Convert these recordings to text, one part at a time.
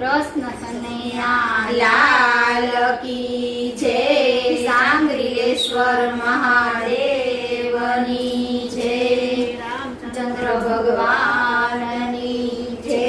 કૃષ્ણ કનૈયા લાલ કી જય, સાંગરીલેશ્વર મહાદેવની જય, રામચંદ્ર ભગવાનની જય.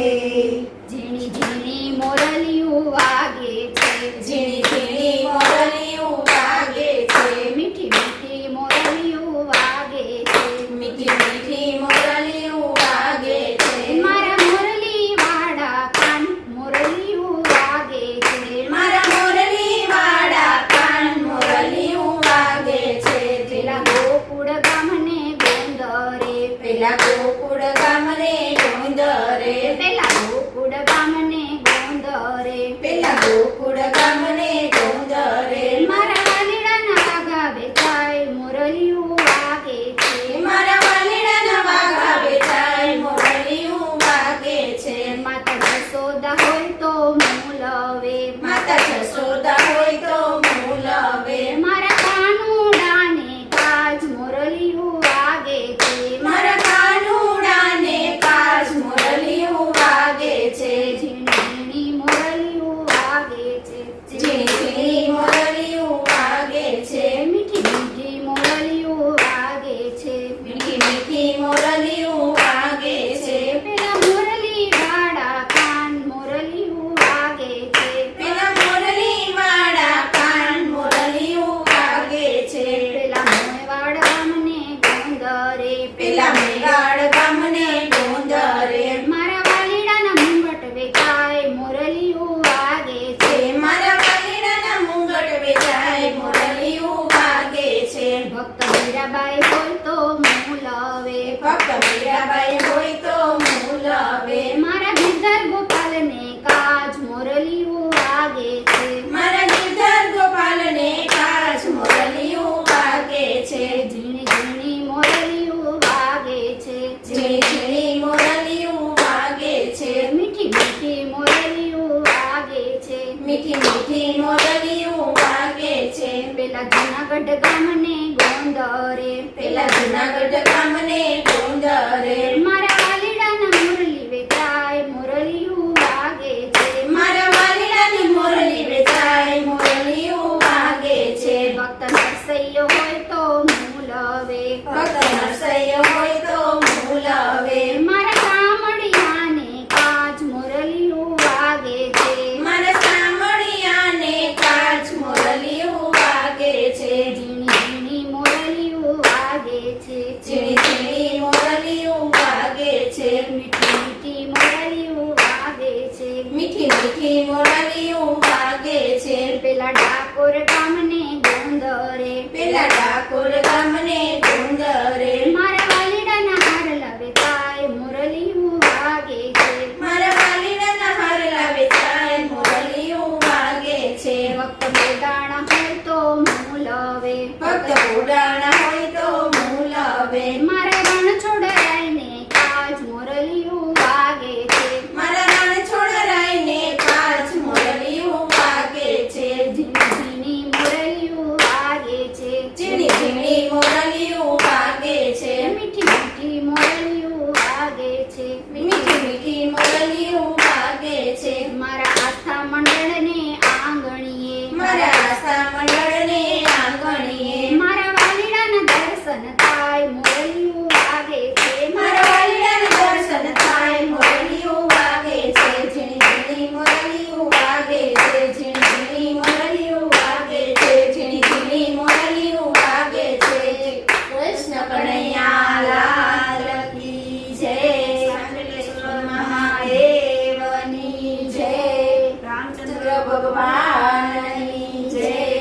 ઝીણી ઝીણી મોરલિયું વાગે છે, ઝીણી ઝીણી મોરલિયું વાગે છે, મીઠી મીઠી મોરલિયું વાગે છે, મીઠી મીઠી મોરલિયું વાગે છે. મારા મોરલી વાળા કાન મોરલિયું વાગે છે, મારા મોરલી વાળા કાન મોરલિયું વાગે છે. પેલા ગોકુળ ગામને ગોંદરે, પેલા ગોકુળ ગામને ગોંદરે, પેલા ગોકુળ ગામને ગોંદરે, પેલા ગોકુળ ગામને ગોંદરે. મારા વાલીડાના વાઘા બેઠાય મોરલિયું વાગે છે, મારા વાલીડાના વાઘા બેઠાય મોરલિયું વાગે છે. માતા જશોદા હોય તો મૂલવે, માતા જશોદા હોય તો મૂલવે, મારા કાનુડાને કાજ મોરલિયું વાગે છે, મારા કાનુડાને કાજ મોરલિયું વાગે છે. ઝીણી મોરલિયું વાગે છે, ઝીણી ઝીણી મોરલિયું વાગે છે, મીઠી મીઠી મોરલિયું વાગે છે, મીઠી મીઠી મોરલિયું વાગે છે. પેલા મોરલી વાળા કાન મોરલિયું વાગે છે, પેલા મોરલી વાળા કાન મોરલિયું વાગે છે. પેલા મોયવાડ ગામને ગોંદરે, પેલા મેવાડ ગામને ગોંદરે, મારા વાલીડાના મુંગટ વેચાય મોરલિયું વાગે છે, મારા વાલીડાના મુંગટ વેચાય મોરલિયું વાગે છે. ભક્ત મીરાબાઈ હોય તો મૂલવે, ભક્ત મીરાબાઈ હોય તો મૂલવે, મારા ગિરધર ગોપાલને કાજ મોરલિયું વાગે છે, મારા ગિરધર ગોપાલને કાચ મોરલિયું વાગે છે. ઝીણી ઝીણી મોરલિયું વાગે છે, ઝીણી ઝીણી મોરલિયું વાગે છે, મીઠી મીઠી મોરલિયું વાગે છે, મીઠી મીઠી મોરલિયું વાગે છે. પેલા જૂનાગઢ ગામને ગોંદરે, પેલા જૂનાગઢ ગામને ગોંદરે, મારા વાલીડાના મુરલી વેચાય મોરલિયું વાગે છે, મારા વાલીડાની મોરલી વેચાય મોરલિયું વાગે છે. ભક્ત નરસૈયો હોય તો મૂલવે, ભક્ત નરસૈયો હોય તો મૂલવે, મારા સામળિયાને કાજ મોરલિયું વાગે છે, મારા સામળિયાને કાચ મોરલિયું વાગે છે. ઝીણી ઝીણી મોરલિયું વાગે છે, ઝીણી ઝીણી મોરલિયું વાગે છે, મીઠી મીઠી મોરલિયું વાગે છે, મીઠી મીઠી મોરલિયું વાગે છે. પેલા ડાકોર ગામને ગોંદરે, પેલા ડાકોર ગામને ગોંદરે,